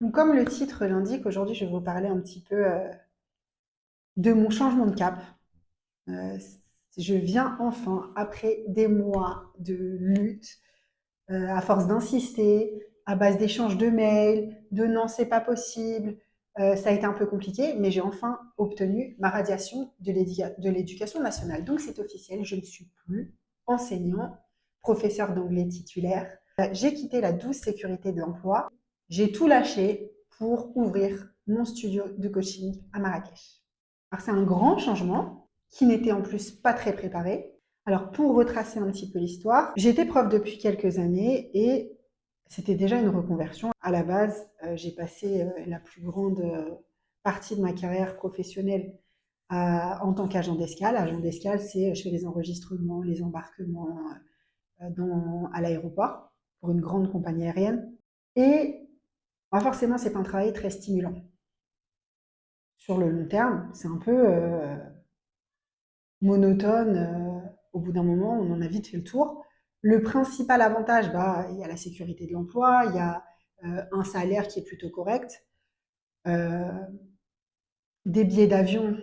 Donc, comme le titre l'indique, aujourd'hui, je vais vous parler un petit peu de mon changement de cap. Euh, je viens enfin, après des mois de lutte, à force d'insister, à base d'échanges de mails, de non, c'est pas possible. Ça a été un peu compliqué, mais j'ai enfin obtenu ma radiation de l'éducation nationale. Donc, c'est officiel, je ne suis plus enseignant, professeur d'anglais titulaire. J'ai quitté la douce sécurité de l'emploi. J'ai tout lâché pour ouvrir mon studio de coaching à Marrakech. Alors c'est un grand changement qui n'était en plus pas très préparé. Alors pour retracer un petit peu l'histoire, j'étais prof depuis quelques années et c'était déjà une reconversion. À la base, j'ai passé la plus grande partie de ma carrière professionnelle en tant qu'agent d'escale. Agent d'escale, c'est je fais les enregistrements, les embarquements à l'aéroport pour une grande compagnie aérienne. Et forcément, c'est pas un travail très stimulant. Sur le long terme, c'est un peu monotone. Au bout d'un moment, on en a vite fait le tour. Le principal avantage, bah, il y a la sécurité de l'emploi, il y a un salaire qui est plutôt correct, euh, des billets d'avion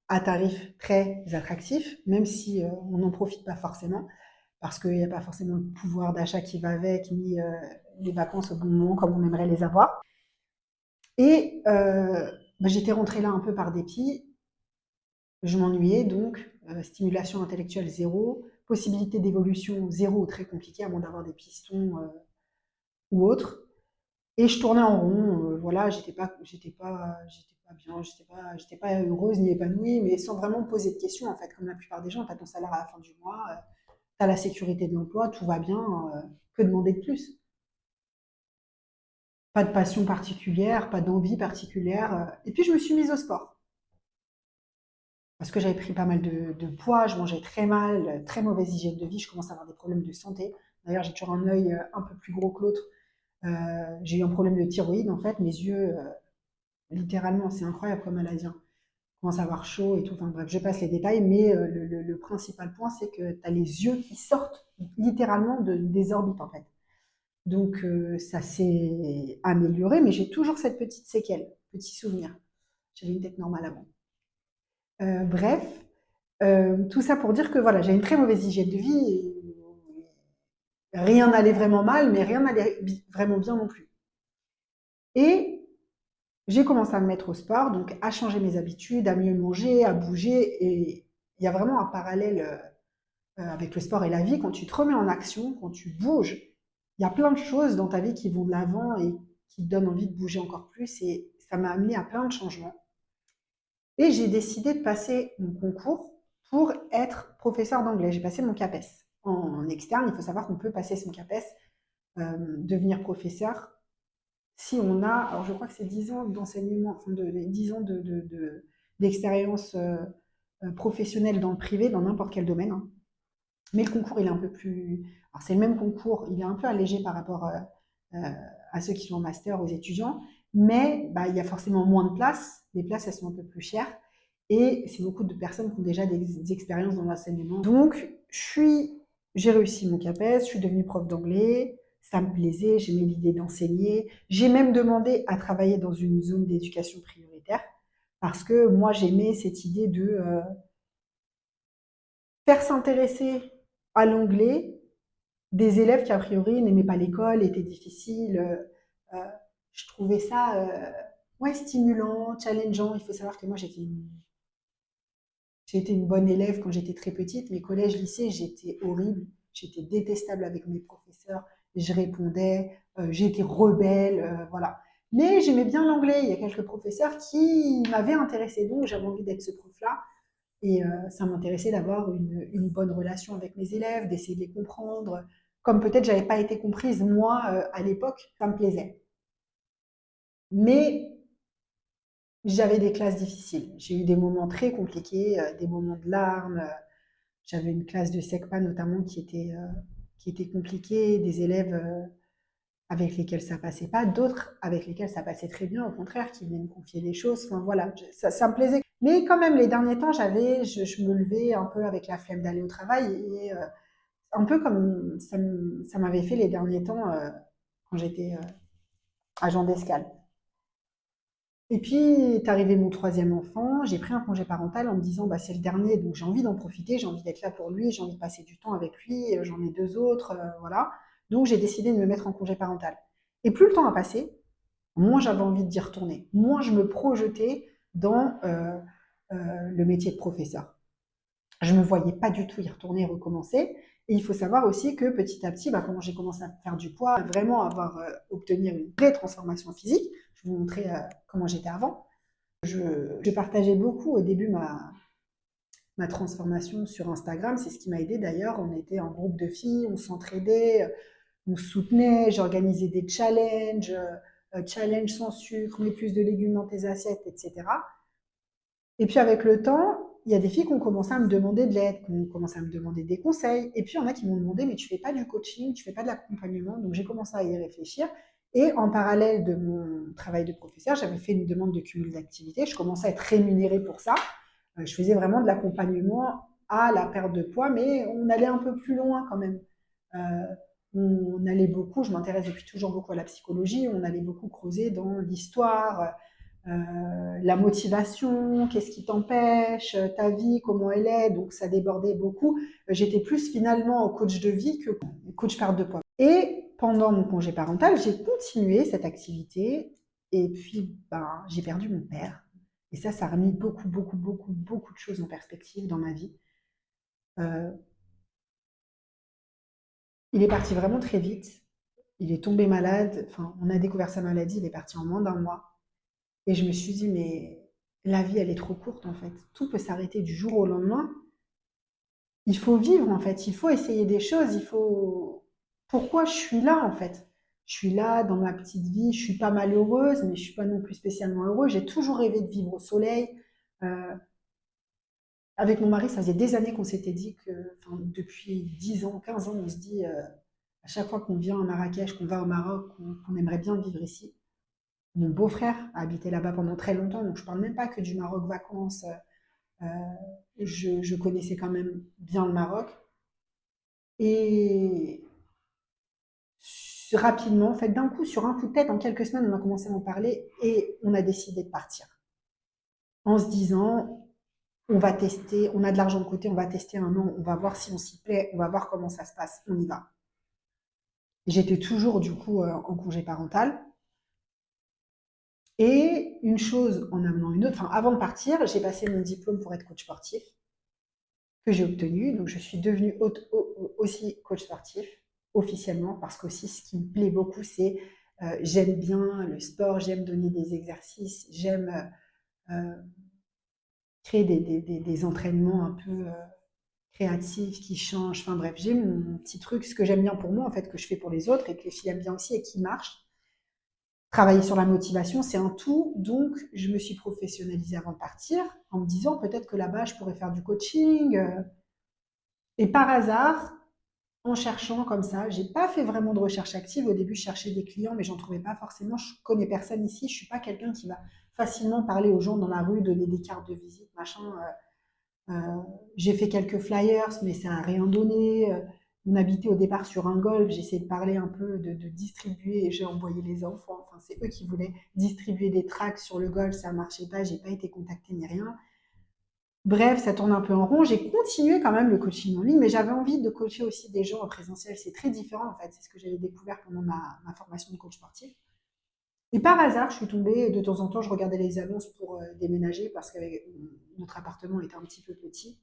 à tarif très attractif, même si on n'en profite pas forcément, parce qu'il n'y a pas forcément le pouvoir d'achat qui va avec, ni les vacances au bon moment comme on aimerait les avoir. Et bah, j'étais rentrée là un peu par dépit. Je m'ennuyais donc, stimulation intellectuelle zéro, possibilité d'évolution zéro ou très compliquée, à moins d'avoir des pistons ou autres. Et je tournais en rond, voilà, j'étais pas bien, j'étais pas heureuse ni épanouie, mais sans vraiment me poser de questions en fait. Comme la plupart des gens, tu as ton salaire à la fin du mois, tu as la sécurité de l'emploi, tout va bien, que demander de plus? Pas de passion particulière, pas d'envie particulière. Et puis je me suis mise au sport. Parce que j'avais pris pas mal de poids, je mangeais très mal, très mauvaise hygiène de vie, je commence à avoir des problèmes de santé. D'ailleurs, j'ai toujours un œil un peu plus gros que l'autre. J'ai eu un problème de thyroïde en fait, mes yeux, littéralement, c'est incroyable comme maladie, hein. Je commence à avoir chaud et tout, enfin bref, je passe les détails, mais le principal point, c'est que tu as les yeux qui sortent littéralement des orbites en fait. Donc ça s'est amélioré, mais j'ai toujours cette petite séquelle, petit souvenir. J'avais une tête normale avant. Bref, tout ça pour dire que voilà, j'ai une très mauvaise hygiène de vie. Et rien n'allait vraiment mal, mais rien n'allait vraiment bien non plus. Et j'ai commencé à me mettre au sport, donc à changer mes habitudes, à mieux manger, à bouger. Et il y a vraiment un parallèle avec le sport et la vie. Quand tu te remets en action, quand tu bouges, il y a plein de choses dans ta vie qui vont de l'avant et qui te donnent envie de bouger encore plus. Et ça m'a amené à plein de changements. Et j'ai décidé de passer mon concours pour être professeur d'anglais. J'ai passé mon CAPES. En externe, il faut savoir qu'on peut passer son CAPES, devenir professeur, si on a, alors je crois que c'est 10 ans d'enseignement, enfin 10 ans d'expérience professionnelle dans le privé, dans n'importe quel domaine, hein. Mais le concours, il est un peu plus. Alors c'est le même concours, il est un peu allégé par rapport euh, à ceux qui sont en master, aux étudiants, mais bah, il y a forcément moins de places. Les places, elles sont un peu plus chères. Et c'est beaucoup de personnes qui ont déjà des expériences dans l'enseignement. Donc, j'ai réussi mon CAPES, je suis devenue prof d'anglais, ça me plaisait, j'aimais l'idée d'enseigner. J'ai même demandé à travailler dans une zone d'éducation prioritaire parce que moi, j'aimais cette idée de faire s'intéresser à l'anglais des élèves qui, a priori, n'aimaient pas l'école, étaient difficiles. Euh, je trouvais ça ouais, stimulant, challengeant. Il faut savoir que moi, j'ai été une bonne élève quand j'étais très petite. Mes collèges, lycées, j'étais horrible. J'étais détestable avec mes professeurs. Je répondais, j'étais rebelle, voilà. Mais j'aimais bien l'anglais. Il y a quelques professeurs qui m'avaient intéressée, donc j'avais envie d'être ce prof-là. Et ça m'intéressait d'avoir une bonne relation avec mes élèves, d'essayer de les comprendre. Comme peut-être j'avais pas été comprise, moi, à l'époque, ça me plaisait. Mais j'avais des classes difficiles. J'ai eu des moments très compliqués, des moments de larmes. J'avais une classe de SECPA notamment qui était compliquée, des élèves avec lesquels ça passait pas, d'autres avec lesquels ça passait très bien, au contraire, qui venaient me confier des choses. Enfin voilà, ça me plaisait. Mais quand même, les derniers temps, je me levais un peu avec la flemme d'aller au travail et un peu comme ça m'avait fait les derniers temps quand j'étais agent d'escale. Et puis est arrivé mon troisième enfant, j'ai pris un congé parental en me disant bah, c'est le dernier, donc j'ai envie d'en profiter, j'ai envie d'être là pour lui, j'ai envie de passer du temps avec lui, j'en ai deux autres, voilà. Donc j'ai décidé de me mettre en congé parental. Et plus le temps a passé, moins j'avais envie d'y retourner, moins je me projetais dans le métier de professeur. Je ne me voyais pas du tout y retourner et recommencer. Et il faut savoir aussi que petit à petit, bah, quand j'ai commencé à faire du poids, vraiment avoir obtenir une vraie transformation physique, je vais vous montrer comment j'étais avant. Je partageais beaucoup au début ma transformation sur Instagram, c'est ce qui m'a aidé d'ailleurs. On était en groupe de filles, on s'entraidait, on se soutenait, j'organisais des challenges, challenge sans sucre, mets plus de légumes dans tes assiettes, etc. Et puis avec le temps, il y a des filles qui ont commencé à me demander de l'aide, qui ont commencé à me demander des conseils. Et puis il y en a qui m'ont demandé, mais tu fais pas du coaching, tu fais pas de l'accompagnement. Donc j'ai commencé à y réfléchir. Et en parallèle de mon travail de professeur, j'avais fait une demande de cumul d'activité. Je commençais à être rémunérée pour ça. Je faisais vraiment de l'accompagnement à la perte de poids, mais on allait un peu plus loin quand même. Euh, on allait beaucoup, je m'intéresse depuis toujours beaucoup à la psychologie, on allait beaucoup creuser dans l'histoire, la motivation, qu'est-ce qui t'empêche, ta vie, comment elle est, donc ça débordait beaucoup. J'étais plus finalement coach de vie que coach perte de poids. Et pendant mon congé parental, j'ai continué cette activité et puis ben, j'ai perdu mon père. Et ça a remis beaucoup, beaucoup, beaucoup, beaucoup de choses en perspective dans ma vie. Euh, il est parti vraiment très vite. Il est tombé malade. Enfin, on a découvert sa maladie. Il est parti en moins d'un mois. Et je me suis dit, mais la vie, elle est trop courte en fait. Tout peut s'arrêter du jour au lendemain. Il faut vivre en fait. Il faut essayer des choses. Il faut. Pourquoi je suis là en fait? Je suis là dans ma petite vie. Je suis pas malheureuse, mais je suis pas non plus spécialement heureuse. J'ai toujours rêvé de vivre au soleil. Euh, Avec mon mari, ça faisait des années qu'on s'était dit que, enfin, depuis 10 ans, 15 ans, on se dit à chaque fois qu'on vient à Marrakech, qu'on va au Maroc, qu'on aimerait bien vivre ici. Mon beau-frère a habité là-bas pendant très longtemps, donc je ne parle même pas que du Maroc vacances. Euh, je connaissais quand même bien le Maroc. Et rapidement, en fait, d'un coup, sur un coup de tête, en quelques semaines, on a commencé à en parler et on a décidé de partir. En se disant, on va tester, on a de l'argent de côté, on va tester un an, on va voir si on s'y plaît, on va voir comment ça se passe, on y va. J'étais toujours du coup en congé parental. Et une chose en amenant une autre, enfin avant de partir, j'ai passé mon diplôme pour être coach sportif, que j'ai obtenu. Donc je suis devenue aussi coach sportif, officiellement, parce qu'aussi ce qui me plaît beaucoup, c'est j'aime bien le sport, j'aime donner des exercices, j'aime créer des entraînements un peu créatifs qui changent. Enfin bref, j'ai mon petit truc, ce que j'aime bien pour moi, en fait, que je fais pour les autres et que les filles aiment bien aussi et qui marche. Travailler sur la motivation, c'est un tout. Donc, je me suis professionnalisée avant de partir en me disant peut-être que là-bas, je pourrais faire du coaching. Et par hasard, en cherchant comme ça, j'ai pas fait vraiment de recherche active. Au début, je cherchais des clients, mais j'en trouvais pas forcément. Je connais personne ici. Je suis pas quelqu'un qui va facilement parler aux gens dans la rue, donner des cartes de visite, machin. J'ai fait quelques flyers, mais ça n'a rien donné. On habitait au départ sur un golf, j'ai essayé de parler un peu, de distribuer, et j'ai envoyé les enfants. Enfin, c'est eux qui voulaient distribuer des tracts sur le golf, ça ne marchait pas, j'ai pas été contactée ni rien. Bref, ça tourne un peu en rond. J'ai continué quand même le coaching en ligne, mais j'avais envie de coacher aussi des gens en présentiel. C'est très différent en fait, c'est ce que j'avais découvert pendant ma formation de coach sportif. Et par hasard, je suis tombée, de temps en temps, je regardais les annonces pour déménager parce que notre appartement était un petit peu petit.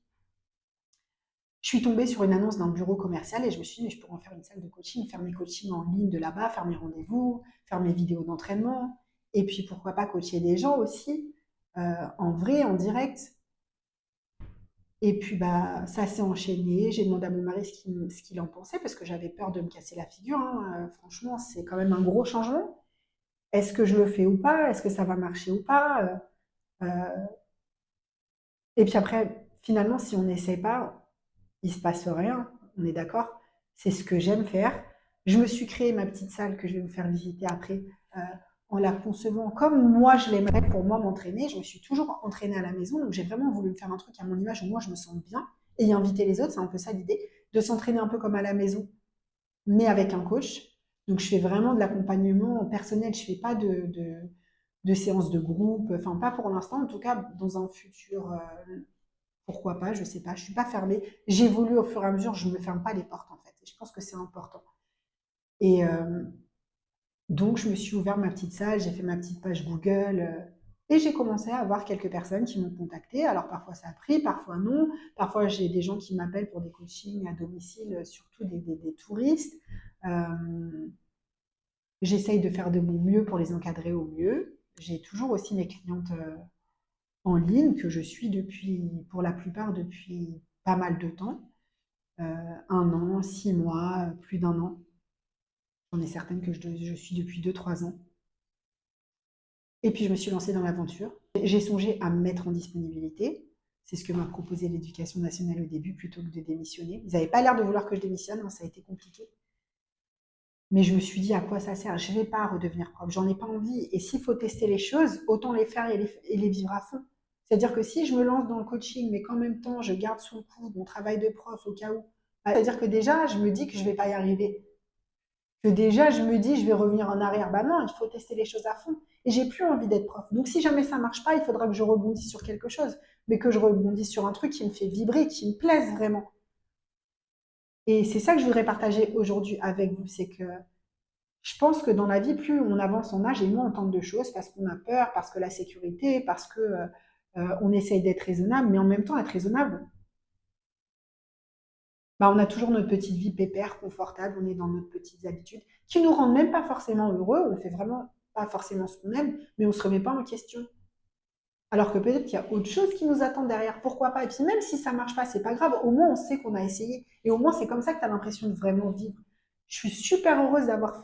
Je suis tombée sur une annonce d'un bureau commercial et je me suis dit, mais je pourrais en faire une salle de coaching, faire mes coachings en ligne de là-bas, faire mes rendez-vous, faire mes vidéos d'entraînement. Et puis, pourquoi pas coacher des gens aussi, en vrai, en direct. Et puis, bah, ça s'est enchaîné. J'ai demandé à mon mari ce qu'il en pensait parce que j'avais peur de me casser la figure, hein. Franchement, c'est quand même un gros changement. Est-ce que je le fais ou pas? Est-ce que ça va marcher ou pas? Euh, et puis après, finalement, si on n'essaie pas, il se passe rien, on est d'accord? C'est ce que j'aime faire. Je me suis créé ma petite salle que je vais vous faire visiter après, euh, en la concevant comme moi je l'aimerais pour moi m'entraîner. Je me suis toujours entraînée à la maison, donc j'ai vraiment voulu me faire un truc à mon image où moi je me sens bien et y inviter les autres, c'est un peu ça l'idée, de s'entraîner un peu comme à la maison, mais avec un coach. Donc je fais vraiment de l'accompagnement personnel, je fais pas de séances de groupe, enfin pas pour l'instant, en tout cas dans un futur, pourquoi pas, je sais pas, je suis pas fermée. J'évolue au fur et à mesure, je me ferme pas les portes en fait. Et je pense que c'est important. Et donc je me suis ouvert ma petite salle, j'ai fait ma petite page Google et j'ai commencé à avoir quelques personnes qui m'ont contacté. Alors parfois ça a pris, parfois non. Parfois j'ai des gens qui m'appellent pour des coachings à domicile, surtout des touristes. Euh, J'essaye de faire de mon mieux pour les encadrer au mieux. J'ai toujours aussi mes clientes en ligne que je suis depuis, pour la plupart depuis pas mal de temps. 1 an, 6 mois, plus d'1 an. J'en ai certaines que je suis depuis 2, 3 ans. Et puis je me suis lancée dans l'aventure. J'ai songé à me mettre en disponibilité. C'est ce que m'a proposé l'Éducation nationale au début plutôt que de démissionner. Ils n'avaient pas l'air de vouloir que je démissionne, hein, ça a été compliqué. Mais je me suis dit à quoi ça sert? Je ne vais pas redevenir prof, j'en ai pas envie. Et s'il faut tester les choses, autant les faire et les vivre à fond. C'est-à-dire que si je me lance dans le coaching, mais qu'en même temps je garde sous le coude mon travail de prof au cas où, c'est-à-dire que déjà je me dis que je ne vais pas y arriver. Que déjà je me dis je vais revenir en arrière. Bah non, il faut tester les choses à fond. Et j'ai plus envie d'être prof. Donc si jamais ça marche pas, il faudra que je rebondisse sur quelque chose. Mais que je rebondisse sur un truc qui me fait vibrer, qui me plaise vraiment. Et c'est ça que je voudrais partager aujourd'hui avec vous, c'est que je pense que dans la vie, plus on avance en âge et moins on tente de choses parce qu'on a peur, parce que la sécurité, parce que on essaye d'être raisonnable, mais en même temps être raisonnable, bah, on a toujours notre petite vie pépère, confortable, on est dans notre petites habitudes qui nous rendent même pas forcément heureux, on fait vraiment pas forcément ce qu'on aime, mais on se remet pas en question. Alors que peut-être qu'il y a autre chose qui nous attend derrière, pourquoi pas? Et puis même si ça marche pas, c'est pas grave, au moins on sait qu'on a essayé. Et au moins c'est comme ça que tu as l'impression de vraiment vivre. Je suis super heureuse d'avoir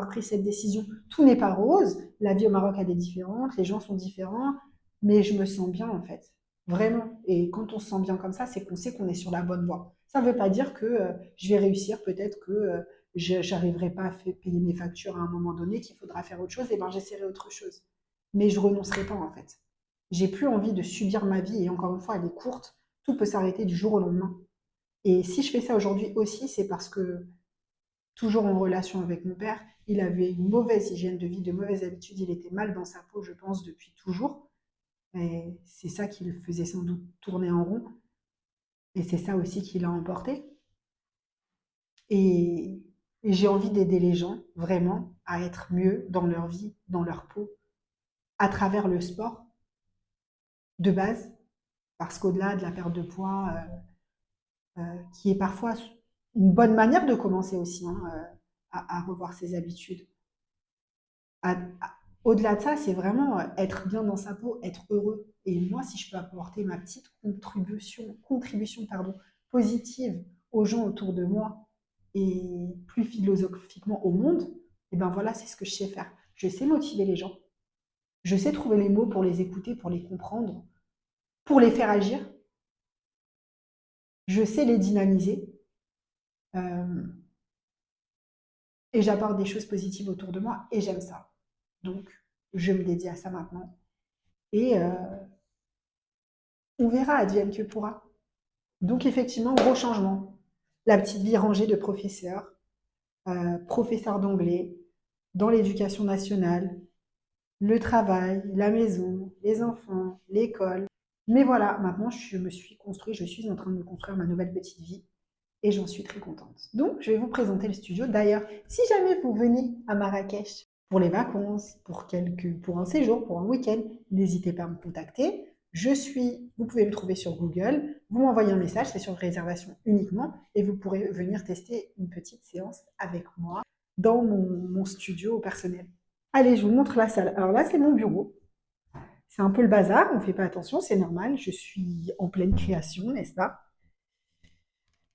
pris cette décision. Tout n'est pas rose, la vie au Maroc elle est différente, les gens sont différents, mais je me sens bien en fait. Vraiment. Et quand on se sent bien comme ça, c'est qu'on sait qu'on est sur la bonne voie. Ça ne veut pas dire que je vais réussir, peut-être que j'arriverai pas à payer mes factures à un moment donné, qu'il faudra faire autre chose, et ben j'essaierai autre chose. Mais je renoncerai pas en fait. J'ai plus envie de subir ma vie et encore une fois, elle est courte. Tout peut s'arrêter du jour au lendemain. Et si je fais ça aujourd'hui aussi, c'est parce que, toujours en relation avec mon père, il avait une mauvaise hygiène de vie, de mauvaises habitudes. Il était mal dans sa peau, je pense, depuis toujours. Et c'est ça qui le faisait sans doute tourner en rond. Et c'est ça aussi qui l'a emporté. Et, et j'ai envie d'aider les gens vraiment à être mieux dans leur vie, dans leur peau, à travers le sport de base. Parce qu'au-delà de la perte de poids, qui est parfois une bonne manière de commencer aussi, hein, à revoir ses habitudes. À- Au-delà de ça, c'est vraiment être bien dans sa peau, être heureux. Et moi, si je peux apporter ma petite contribution pardon, positive aux gens autour de moi et plus philosophiquement au monde, et ben voilà, c'est ce que je sais faire. Je sais motiver les gens. Je sais trouver les mots pour les écouter, pour les comprendre, pour les faire agir. Je sais les dynamiser. Euh, et j'apporte des choses positives autour de moi et j'aime ça. Donc, je me dédie à ça maintenant. Et on verra, advienne que pourra. Donc, effectivement, gros changement. La petite vie rangée de professeur, professeur d'anglais, dans l'éducation nationale, le travail, la maison, les enfants, l'école. Mais voilà, maintenant, je suis en train de me construire ma nouvelle petite vie et j'en suis très contente. Donc, je vais vous présenter le studio. D'ailleurs, si jamais vous venez à Marrakech pour les vacances, pour un séjour, pour un week-end, n'hésitez pas à me contacter. Vous pouvez me trouver sur Google, vous m'envoyez un message, c'est sur réservation uniquement, et vous pourrez venir tester une petite séance avec moi dans mon studio personnel. Allez, je vous montre la salle. Alors là, c'est mon bureau. C'est un peu le bazar, on ne fait pas attention, c'est normal. Je suis en pleine création, n'est-ce pas?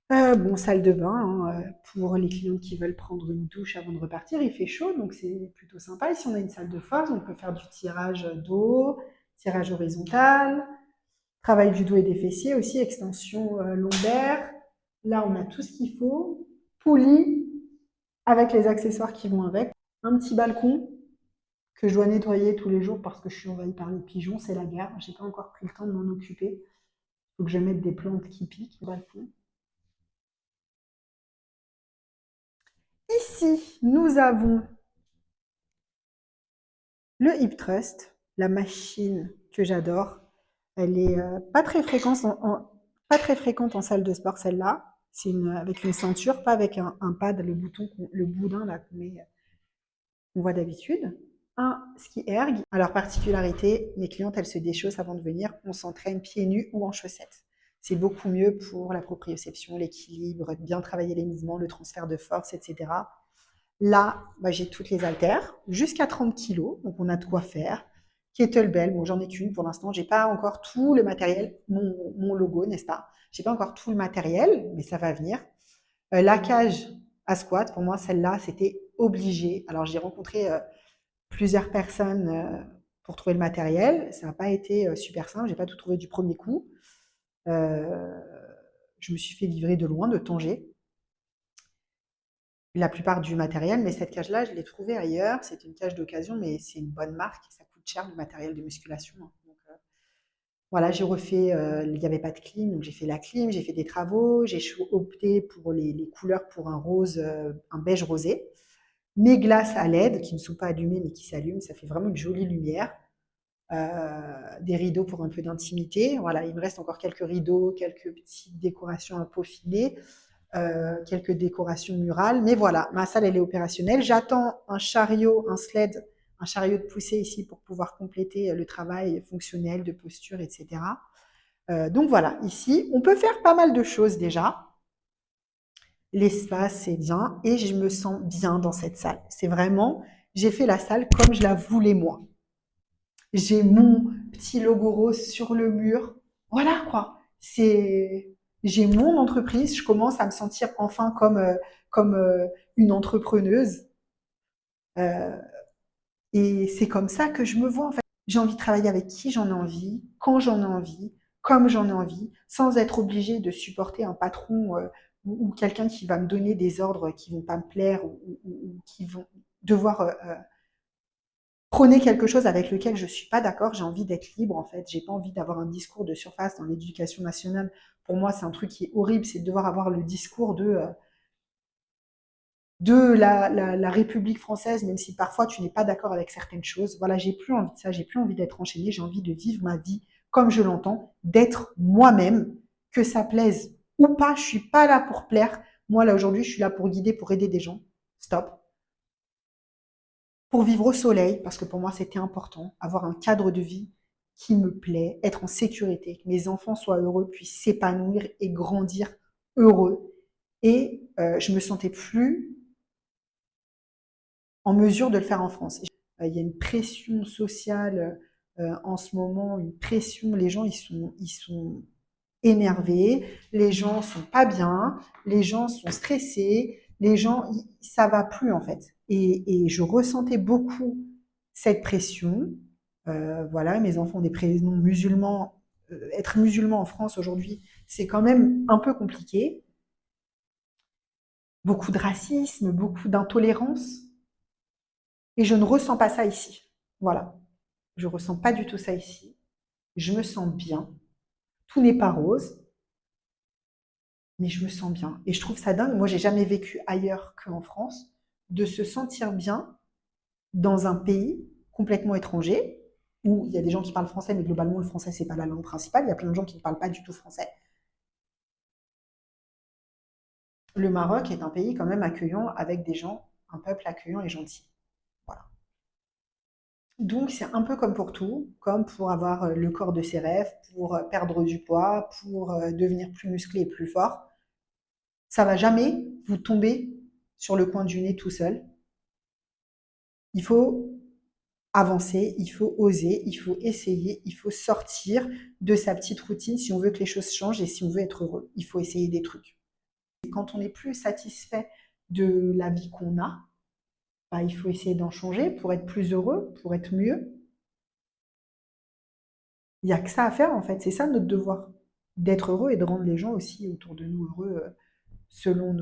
Bon, salle de bain, hein, pour les clients qui veulent prendre une douche avant de repartir, il fait chaud, donc c'est plutôt sympa. Ici, on a une salle de force, on peut faire du tirage d'eau, tirage horizontal, travail du dos et des fessiers aussi, extension lombaire. Là, on a tout ce qu'il faut. Poulie, avec les accessoires qui vont avec. Un petit balcon que je dois nettoyer tous les jours parce que je suis envahie par les pigeons, c'est la guerre. J'ai pas encore pris le temps de m'en occuper. Il faut que je mette des plantes qui piquent au balcon. Ici, nous avons Le hip thrust, la machine que j'adore, elle est pas très fréquente en salle de sport, celle-là. C'est avec une ceinture, pas avec un pad, le bouton, le boudin là qu'on voit d'habitude. Un ski erg. Alors, particularité, mes clientes, elles se déchaussent avant de venir. On s'entraîne pieds nus ou en chaussettes. C'est beaucoup mieux pour la proprioception, l'équilibre, bien travailler les mouvements, le transfert de force, etc. Là, bah, j'ai toutes les haltères, jusqu'à 30 kilos, donc on a de quoi faire. Kettlebell, bon, j'en ai qu'une pour l'instant, j'ai pas encore tout le matériel, mon logo, n'est-ce pas? J'ai pas encore tout le matériel, mais ça va venir. La cage à squat, pour moi, celle-là, c'était obligé. Alors, j'ai rencontré plusieurs personnes pour trouver le matériel. Ça n'a pas été super simple, j'ai pas tout trouvé du premier coup. Je me suis fait livrer de loin, de Tanger, la plupart du matériel, mais cette cage-là, je l'ai trouvée ailleurs. C'est une cage d'occasion, mais c'est une bonne marque. Ça coûte cher, le matériel de musculation, hein. Donc, voilà, j'ai refait, il n'y avait pas de clim, donc j'ai fait la clim, j'ai fait des travaux, j'ai opté pour les couleurs pour un rose, un beige rosé. Mes glaces à LED, qui ne sont pas allumées, mais qui s'allument, ça fait vraiment une jolie lumière. Des rideaux pour un peu d'intimité. Voilà, il me reste encore quelques rideaux, quelques petites décorations à peaufiner. Quelques décorations murales. Mais voilà, ma salle, elle est opérationnelle. J'attends un chariot, un sled, un chariot de poussée ici pour pouvoir compléter le travail fonctionnel de posture, etc. Donc voilà, ici, on peut faire pas mal de choses déjà. L'espace, c'est bien et je me sens bien dans cette salle. C'est vraiment, j'ai fait la salle comme je la voulais moi. J'ai mon petit logo rose sur le mur. Voilà quoi. J'ai mon entreprise. Je commence à me sentir enfin comme une entrepreneuse. Euh, et c'est comme ça que je me vois en fait. J'ai envie de travailler avec qui j'en ai envie, quand j'en ai envie, comme j'en ai envie, sans être obligée de supporter un patron ou quelqu'un qui va me donner des ordres qui vont pas me plaire ou qui vont devoir prôner quelque chose avec lequel je suis pas d'accord, j'ai envie d'être libre en fait. J'ai pas envie d'avoir un discours de surface dans l'éducation nationale. Pour moi, c'est un truc qui est horrible, c'est de devoir avoir le discours de la République française, même si parfois tu n'es pas d'accord avec certaines choses. Voilà, j'ai plus envie de ça, j'ai plus envie d'être enchaînée, j'ai envie de vivre ma vie comme je l'entends, d'être moi-même, que ça plaise ou pas, je suis pas là pour plaire. Moi, là, aujourd'hui, je suis là pour guider, pour aider des gens. Stop. Pour vivre au soleil, parce que pour moi c'était important, avoir un cadre de vie qui me plaît, être en sécurité, que mes enfants soient heureux, puissent s'épanouir et grandir heureux. Et je me sentais plus en mesure de le faire en France. Il y a une pression sociale en ce moment, une pression, les gens ils sont énervés, les gens sont pas bien, les gens sont stressés, les gens, ça va plus en fait. Et je ressentais beaucoup cette pression. Voilà, mes enfants ont des prénoms musulmans. Être musulman en France aujourd'hui, c'est quand même un peu compliqué. Beaucoup de racisme, beaucoup d'intolérance. Et je ne ressens pas ça ici. Voilà. Je ressens pas du tout ça ici. Je me sens bien. Tout n'est pas rose, mais je me sens bien. Et je trouve ça dingue. Moi, j'ai jamais vécu ailleurs qu'en France, de se sentir bien dans un pays complètement étranger, où il y a des gens qui parlent français, mais globalement, le français, c'est pas la langue principale. Il y a plein de gens qui ne parlent pas du tout français. Le Maroc est un pays quand même accueillant, avec des gens, un peuple accueillant et gentil. Voilà. Donc, c'est un peu comme pour tout, comme pour avoir le corps de ses rêves, pour perdre du poids, pour devenir plus musclé et plus fort. Ça va jamais vous tomber sur le coin du nez tout seul. Il faut avancer, il faut oser, il faut essayer, il faut sortir de sa petite routine si on veut que les choses changent et si on veut être heureux. Il faut essayer des trucs. Et quand on n'est plus satisfait de la vie qu'on a, bah, il faut essayer d'en changer pour être plus heureux, pour être mieux. Il n'y a que ça à faire en fait, c'est ça notre devoir, d'être heureux et de rendre les gens aussi autour de nous heureux selon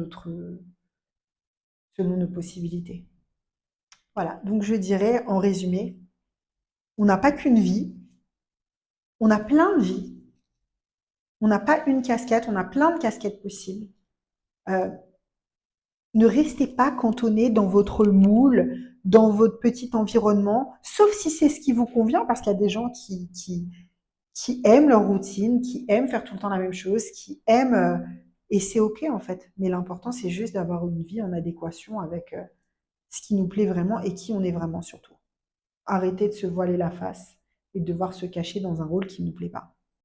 selon nos possibilités. Voilà, donc je dirais en résumé, on n'a pas qu'une vie, on a plein de vies, on n'a pas une casquette, on a plein de casquettes possibles. Euh, Ne restez pas cantonné dans votre moule dans votre petit environnement, sauf si c'est ce qui vous convient, parce qu'il y a des gens qui aiment leur routine, qui aiment faire tout le temps la même chose, qui aiment... et c'est OK en fait. Mais l'important, c'est juste d'avoir une vie en adéquation avec ce qui nous plaît vraiment et qui on est vraiment surtout. Arrêter de se voiler la face et de devoir se cacher dans un rôle qui ne nous plaît pas.